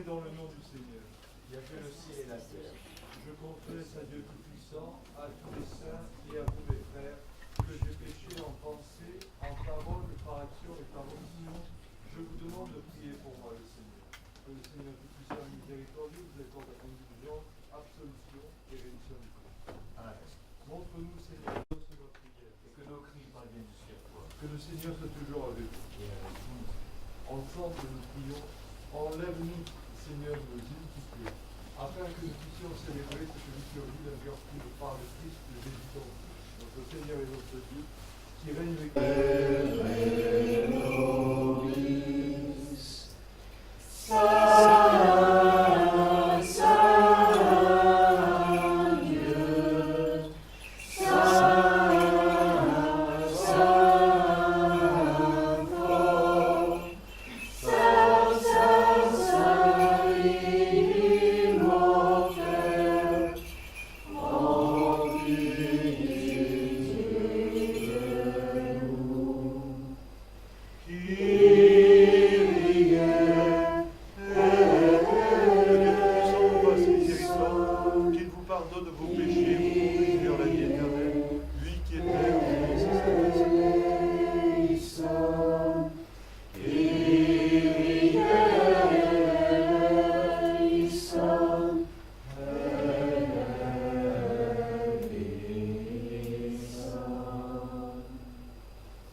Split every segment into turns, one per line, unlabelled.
est dans le nom du Seigneur.
Il a fait le ciel et la terre.
Je confesse à Dieu Tout-Puissant, à tous les saints et à vous mes frères, que j'ai péché en pensée, en parole, par action et par omission. Je vous demande de prier pour moi, le Seigneur. Que le Seigneur Tout-Puissant et miséricordieux vous accorde la indulgence, absolution et rémission du péché. Montre-nous, Seigneur, notre prière.
Et que nos cris parviennent jusqu'à toi.
Que le Seigneur soit toujours avec vous.
Et avec nous.
Ensemble, nous prions. Enlève-nous, Seigneur, nos iniquités, afin que nous puissions célébrer cette liturgie d'un cœur pur par le Christ de Jésus ton Fils, notre Seigneur et notre Dieu, qui règne avec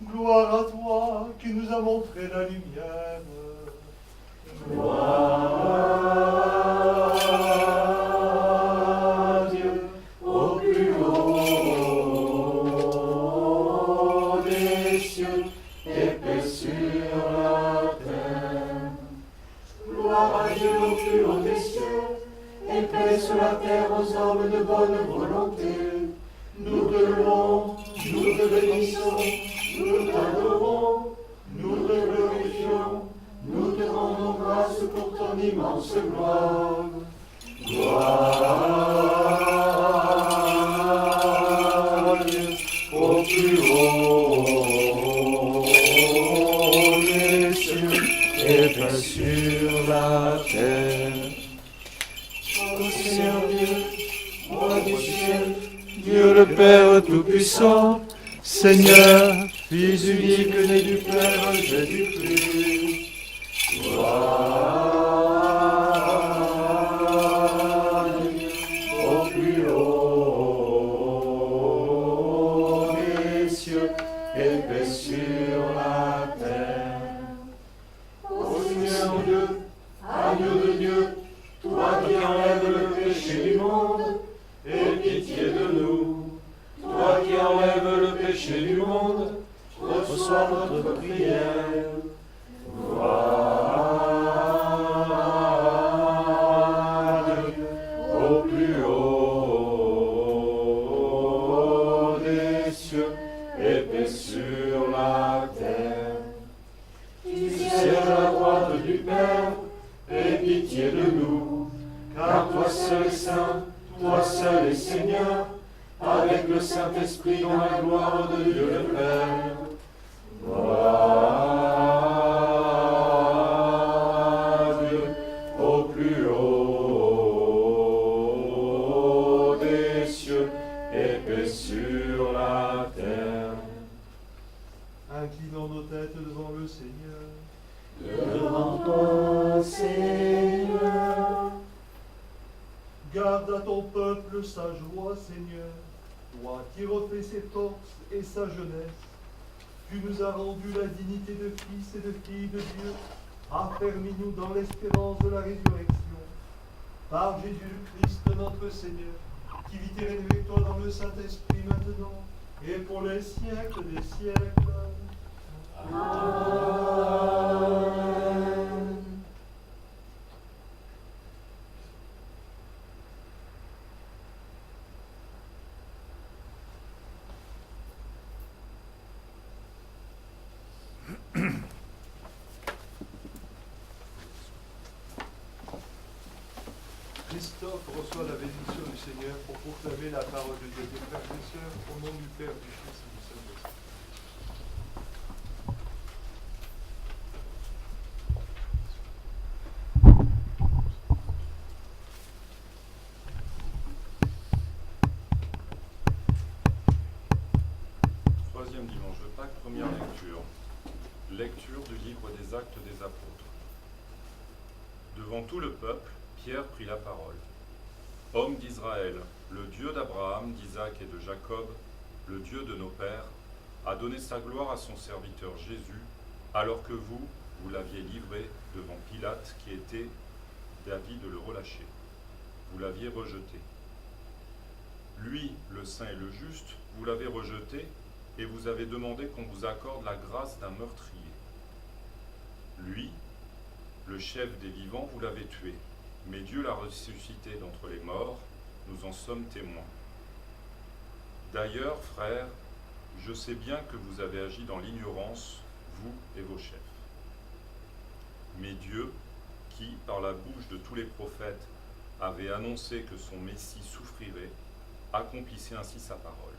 Gloire à toi qui nous a montré la lumière. Gloire à Dieu au plus haut des cieux et paix sur la terre. Gloire à Dieu au plus haut des cieux et paix sur la terre aux hommes de bonne volonté. Nous te louons, nous te bénissons. Nous t'adorons, nous te glorifions, nous te rendons grâce pour ton immense gloire. Gloire à Dieu au plus haut des cieux et paix sur la terre. Ô Seigneur Dieu, roi du ciel, Dieu le Père Tout-Puissant, Seigneur, Fils unique né du Père Jésus-Christ, gloire au plus haut des cieux et paix sur la terre. Ô Seigneur Dieu, agneau de Dieu, toi qui enlèves le péché du monde, aie pitié de nous. Toi qui enlèves le péché du monde, reçois notre prière. Gloire au plus haut des cieux et paix sur la terre. Tu sièges à la droite du Père, aie pitié de nous, car toi seul est saint, toi seul est Seigneur, avec le Saint-Esprit dans la gloire de Dieu le Père. Gloire à Dieu au plus haut des cieux et paix sur la terre.
inclinons nos têtes devant le Seigneur.
Devant toi, Seigneur,
Garde à ton peuple sa joie, Seigneur. Toi qui refais ses forces et sa jeunesse, tu nous as rendu la dignité de fils et de filles de Dieu. Affermis-nous dans l'espérance de la résurrection. Par Jésus-Christ notre Seigneur, qui vit et règne avec toi dans le Saint-Esprit maintenant et pour les siècles des siècles.
Amen.
Christophe reçoit la bénédiction du Seigneur pour proclamer la parole de Dieu. Mes frères et sœurs, au nom du Père, du Fils et du Saint-Esprit.
lecture. Lecture du livre des Actes des Apôtres. Devant tout le peuple, Pierre prit la parole. Homme d'Israël, le Dieu d'Abraham, d'Isaac et de Jacob, le Dieu de nos pères, a donné sa gloire à son serviteur Jésus, alors que vous l'aviez livré devant Pilate, qui était d'avis de le relâcher. Vous l'aviez rejeté. Lui, le saint et le juste, vous l'avez rejeté, et vous avez demandé qu'on vous accorde la grâce d'un meurtrier. Lui, le chef des vivants, vous l'avez tué, mais Dieu l'a ressuscité d'entre les morts, nous en sommes témoins. D'ailleurs, frères, je sais bien que vous avez agi dans l'ignorance, vous et vos chefs. Mais Dieu, qui, par la bouche de tous les prophètes, avait annoncé que son Messie souffrirait, accomplissez ainsi sa parole.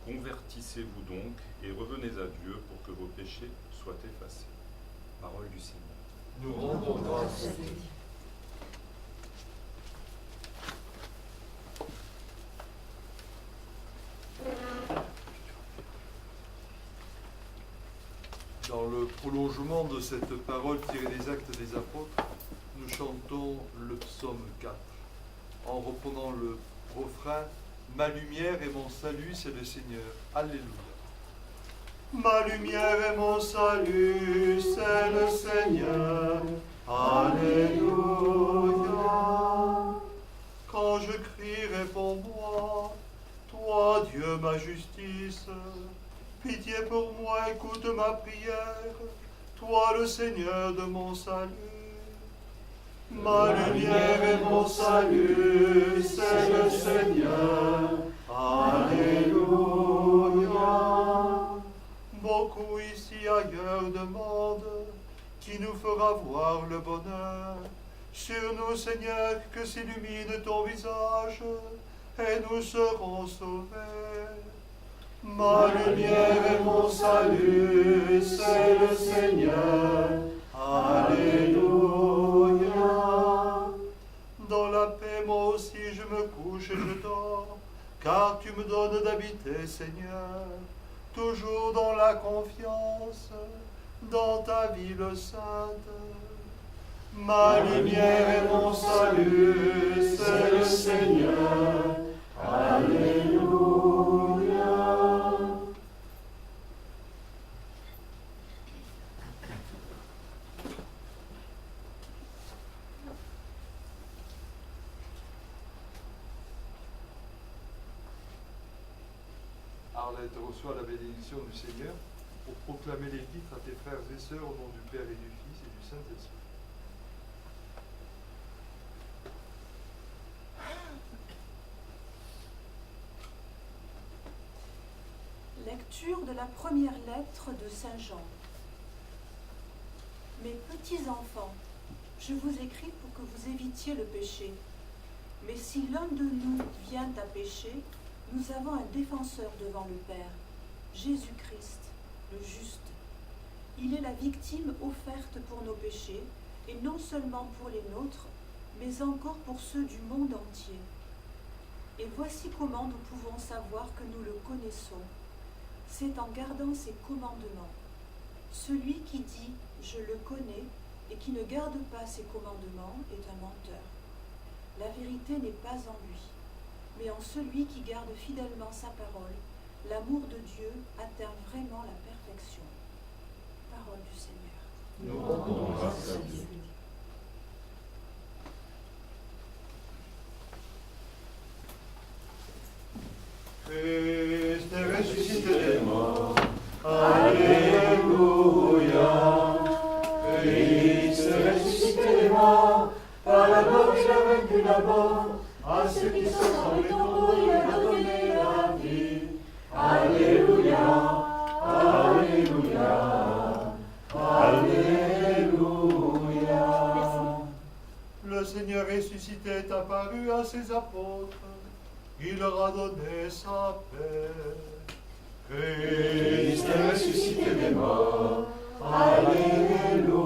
Convertissez-vous donc et revenez à Dieu pour que vos péchés soient effacés. Parole du Seigneur.
Nous rendons grâce. Dans le prolongement de cette parole tirée des Actes des Apôtres, nous chantons le psaume 4, en reprenant le refrain « Ma lumière et mon salut, c'est le Seigneur. Alléluia. » Ma lumière et mon salut, c'est le Seigneur. Alléluia. Quand je crie, réponds-moi, toi, Dieu, ma justice. Pitié pour moi, écoute ma prière, toi, le Seigneur de mon salut. Ma lumière et mon salut, c'est le Seigneur. Alléluia. Beaucoup ici ailleurs demandent qui nous fera voir le bonheur. Sur nous, Seigneur, que s'illumine ton visage, et nous serons sauvés. Ma lumière et mon salut, c'est le Seigneur. Alléluia. Dans la paix, moi aussi, je me couche et je dors, car tu me donnes d'habiter, Seigneur, toujours dans la confiance, dans ta ville sainte. Ma lumière et mon salut, c'est le Seigneur. Alléluia. Arlette reçoit la bénédiction du Seigneur pour proclamer l'épître à tes frères et sœurs au nom du Père et du Fils et du Saint-Esprit.
Lecture de la première lettre de Saint Jean. Mes petits enfants, je vous écris pour que vous évitiez le péché. Mais si l'un de nous vient à pécher, nous avons un défenseur devant le Père, Jésus-Christ, le juste. Il est la victime offerte pour nos péchés, et non seulement pour les nôtres, mais encore pour ceux du monde entier. Et voici comment nous pouvons savoir que nous le connaissons. C'est en gardant ses commandements. Celui qui dit « je le connais » et qui ne garde pas ses commandements est un menteur. La vérité n'est pas en lui, mais en celui qui garde fidèlement sa parole. L'amour de Dieu atteint vraiment la perfection. Parole du Seigneur.
Nous rendons grâce à Dieu.
Christ est ressuscité des morts.
Alléluia. Christ est ressuscité des morts. Par la mort, il a vaincu la mort. À ceux qui sont dans les tombeaux, il a donné la vie. Alléluia. Alléluia. Alléluia.
Le Seigneur ressuscité est apparu à ses apôtres. Il leur a donné sa paix.
Christ est ressuscité des morts. Alléluia.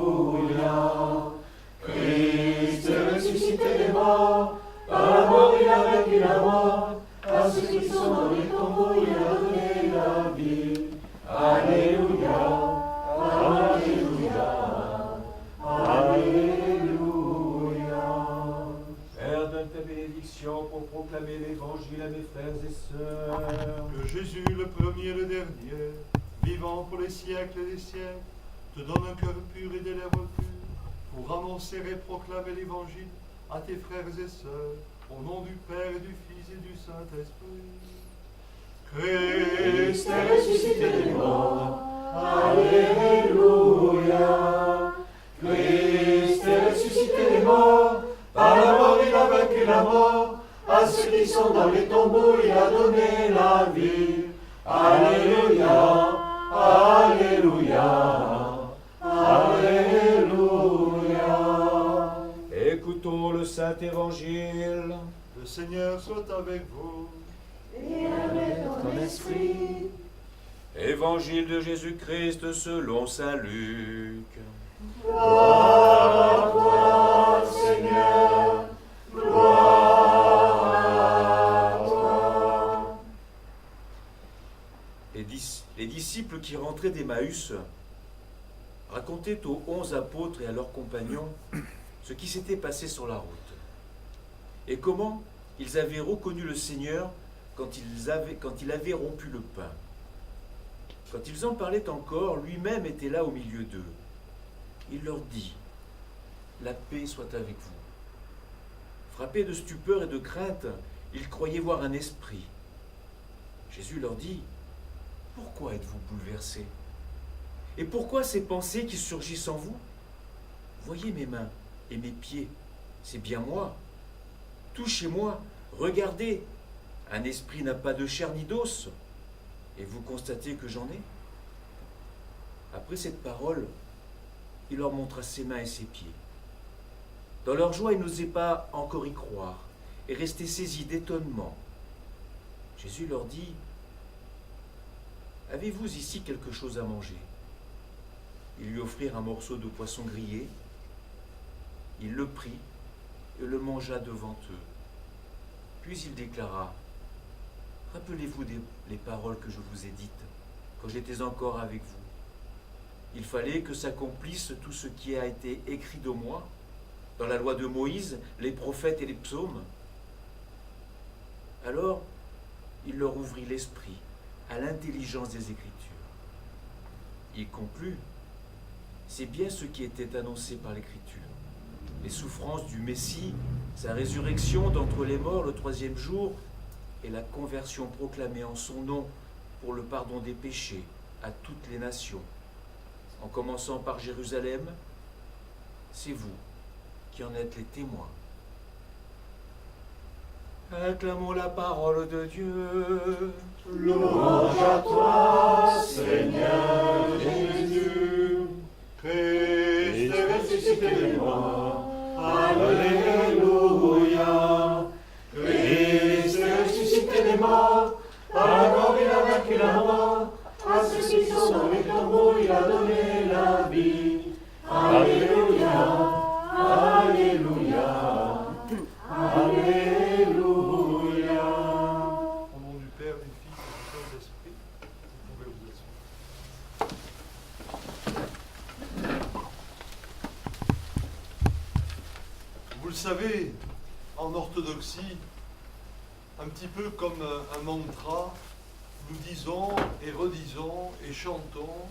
Christ est ressuscité des morts. Par la mort, il a vaincu la mort. À ceux qui sont dans les tombeaux, il a donné la vie. Alléluia.
proclamer l'évangile à mes frères et sœurs.
Que Jésus, le premier et le dernier, vivant pour les siècles des siècles, te donne un cœur pur et des lèvres pures, pour annoncer et proclamer l'évangile à tes frères et sœurs, au nom du Père et du Fils et du Saint-Esprit.
Christ est ressuscité des morts. Alléluia. Christ est ressuscité des morts. Par la mort, il a vaincu la mort. À ceux qui sont dans les tombeaux, il a donné la vie. Alléluia. Alléluia. Alléluia.
Écoutons le Saint-Évangile.
Le Seigneur soit avec vous.
Et avec ton esprit.
Évangile de Jésus-Christ selon saint Luc.
Gloire à toi, Seigneur. Gloire à toi.
Les disciples qui rentraient d'Emmaüs racontaient aux 11 apôtres et à leurs compagnons ce qui s'était passé sur la route et comment ils avaient reconnu le Seigneur quand il avait rompu le pain. Quand ils en parlaient encore, lui-même était là au milieu d'eux. Il leur dit : « La paix soit avec vous. » Frappés de stupeur et de crainte, ils croyaient voir un esprit. Jésus leur dit : « Pourquoi êtes-vous bouleversés ? Et pourquoi ces pensées qui surgissent en vous ? Voyez mes mains et mes pieds, c'est bien moi. Touchez-moi, regardez. Un esprit n'a pas de chair ni d'os. Et vous constatez que j'en ai ? Après cette parole, il leur montra ses mains et ses pieds. Dans leur joie, ils n'osaient pas encore y croire et restaient saisis d'étonnement. Jésus leur dit : « Avez-vous ici quelque chose à manger ? » Ils lui offrirent un morceau de poisson grillé. Il le prit et le mangea devant eux. Puis il déclara : « Rappelez-vous les paroles que je vous ai dites quand j'étais encore avec vous. Il fallait que s'accomplisse tout ce qui a été écrit de moi, dans la loi de Moïse, les prophètes et les psaumes. » Alors, il leur ouvrit l'esprit à l'intelligence des Écritures. Il conclut : « C'est bien ce qui était annoncé par l'Écriture. Les souffrances du Messie, sa résurrection d'entre les morts le 3e jour, et la conversion proclamée en son nom pour le pardon des péchés à toutes les nations, en commençant par Jérusalem. C'est vous qui en êtes les témoins. » Acclamons la parole de Dieu.
Louange à toi, Seigneur Jésus.
Christ est ressuscité des morts.
Alléluia. Christ est ressuscité des morts. Par la mort, il a vaincu la mort. À ceux qui sont dans les tombeaux, il a donné la vie. Alléluia. Alléluia. Alléluia.
Au nom du Père, du Fils et du Saint-Esprit, vous pouvez vous asseoir. Vous le savez, en orthodoxie, un petit peu comme un mantra, nous disons et redisons et chantons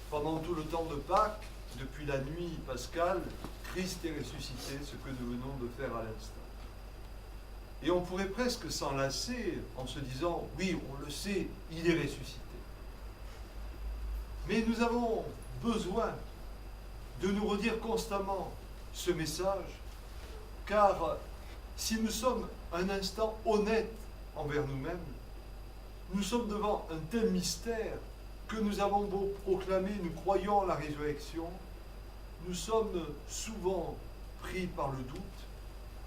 pendant tout le temps de Pâques, depuis la nuit pascale, Christ est ressuscité, ce que nous venons de faire à l'instant. Et on pourrait presque s'en lasser en se disant, oui, on le sait, il est ressuscité. Mais nous avons besoin de nous redire constamment ce message, car si nous sommes un instant honnêtes envers nous-mêmes, nous sommes devant un tel mystère que nous avons beau proclamer, nous croyons à la résurrection, nous sommes souvent pris par le doute.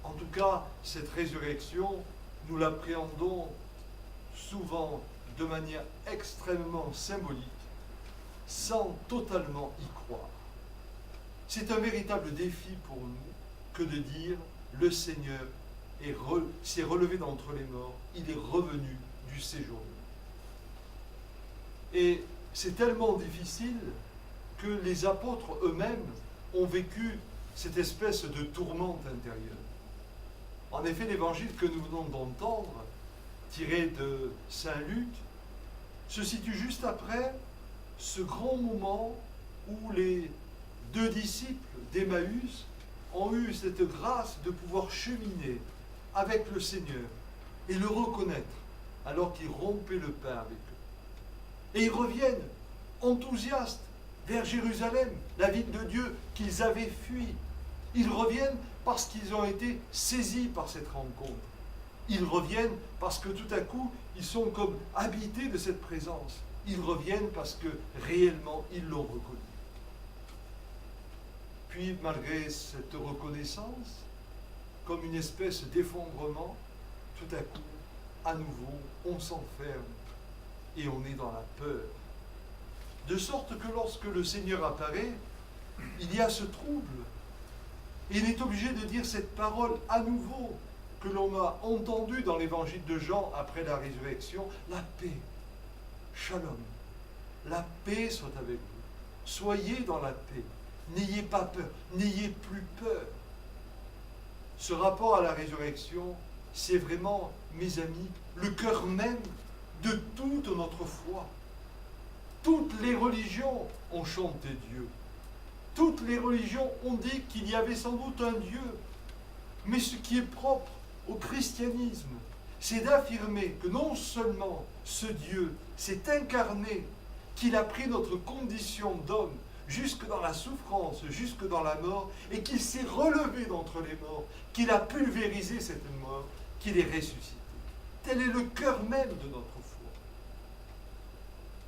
En tout cas, cette résurrection, nous l'appréhendons souvent de manière extrêmement symbolique, sans totalement y croire. C'est un véritable défi pour nous que de dire « Le Seigneur s'est relevé d'entre les morts, il est revenu du séjour. » Et c'est tellement difficile que les apôtres eux-mêmes ont vécu cette espèce de tourmente intérieure. En effet, l'évangile que nous venons d'entendre, tiré de Saint Luc, se situe juste après ce grand moment où les deux disciples d'Emmaüs ont eu cette grâce de pouvoir cheminer avec le Seigneur et le reconnaître alors qu'ils rompaient le pain avec eux. Et ils reviennent enthousiastes vers Jérusalem, la ville de Dieu qu'ils avaient fui. Ils reviennent parce qu'ils ont été saisis par cette rencontre. Ils reviennent parce que tout à coup, ils sont comme habités de cette présence. Ils reviennent parce que réellement, ils l'ont reconnu. Puis, malgré cette reconnaissance, comme une espèce d'effondrement, tout à coup, à nouveau, on s'enferme et on est dans la peur. De sorte que lorsque le Seigneur apparaît, il y a ce trouble. Et il est obligé de dire cette parole à nouveau que l'on a entendue dans l'évangile de Jean après la résurrection, la paix, shalom, la paix soit avec vous. Soyez dans la paix, n'ayez pas peur, n'ayez plus peur. Ce rapport à la résurrection, c'est vraiment, mes amis, le cœur même de toute notre foi. Toutes les religions ont chanté Dieu. Toutes les religions ont dit qu'il y avait sans doute un Dieu. Mais ce qui est propre au christianisme, c'est d'affirmer que non seulement ce Dieu s'est incarné, qu'il a pris notre condition d'homme jusque dans la souffrance, jusque dans la mort, et qu'il s'est relevé d'entre les morts, qu'il a pulvérisé cette mort, qu'il est ressuscité. Tel est le cœur même de notre foi.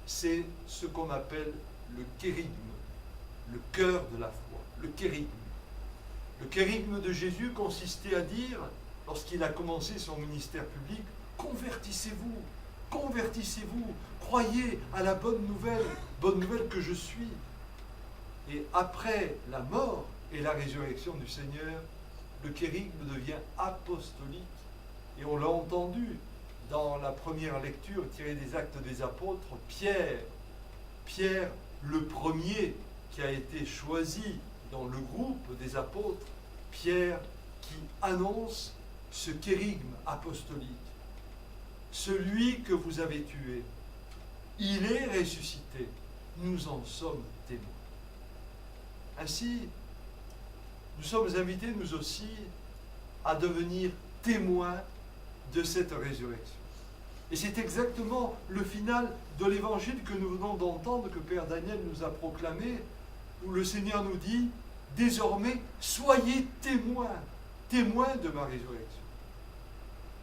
C'est ce qu'on appelle le kérigme, le cœur de la foi, le kérigme. Le kérigme de Jésus consistait à dire, lorsqu'il a commencé son ministère public, convertissez-vous, convertissez-vous, croyez à la bonne nouvelle que je suis. Et après la mort et la résurrection du Seigneur, le kérigme devient apostolique. Et on l'a entendu dans la première lecture tirée des Actes des Apôtres, Pierre le premier qui a été choisi dans le groupe des apôtres, Pierre qui annonce ce kérigme apostolique. Celui que vous avez tué, il est ressuscité, nous en sommes témoins. Ainsi, nous sommes invités, nous aussi, à devenir témoins de cette résurrection. Et c'est exactement le final de l'évangile que nous venons d'entendre, que Père Daniel nous a proclamé, où le Seigneur nous dit, désormais, soyez témoins, témoins de ma résurrection.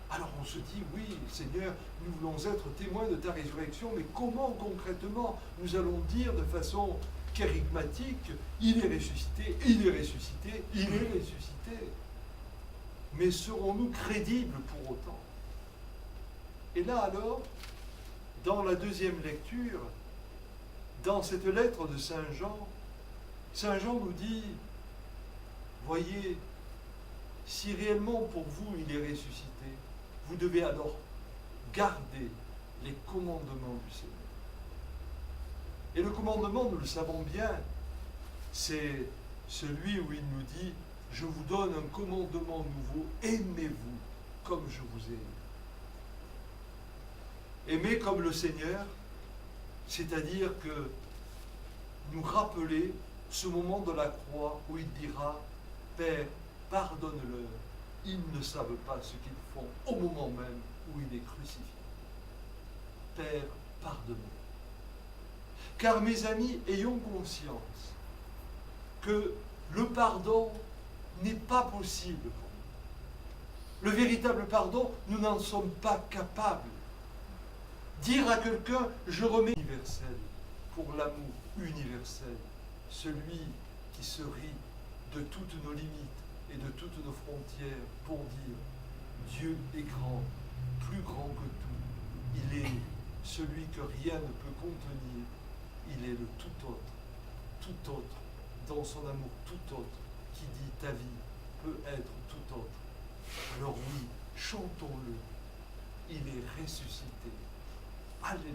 Alors on se dit, oui, Seigneur, nous voulons être témoins de ta résurrection, mais comment concrètement nous allons dire de façon kérigmatique, il est ressuscité, il est ressuscité, il est ressuscité. Mais serons-nous crédibles pour autant? Et là alors, dans la deuxième lecture, dans cette lettre de Saint Jean nous dit, voyez, si réellement pour vous il est ressuscité, vous devez alors garder les commandements du Seigneur. Et le commandement, nous le savons bien, c'est celui où il nous dit, je vous donne un commandement nouveau, aimez-vous comme je vous aime. Aimer comme le Seigneur, c'est-à-dire que nous rappeler ce moment de la croix où il dira, Père, pardonne-leur, ils ne savent pas ce qu'ils font au moment même où il est crucifié. Père, pardonne-moi. Car mes amis, ayons conscience que le pardon n'est pas possible pour nous. Le véritable pardon, nous n'en sommes pas capables. Dire à quelqu'un, je remets universel, pour l'amour universel, celui qui se rit de toutes nos limites et de toutes nos frontières pour dire, Dieu est grand, plus grand que tout. Il est celui que rien ne peut contenir. Il est le tout autre, dans son amour tout autre, qui dit ta vie peut être tout autre. Alors oui, chantons-le, il est ressuscité. Alléluia.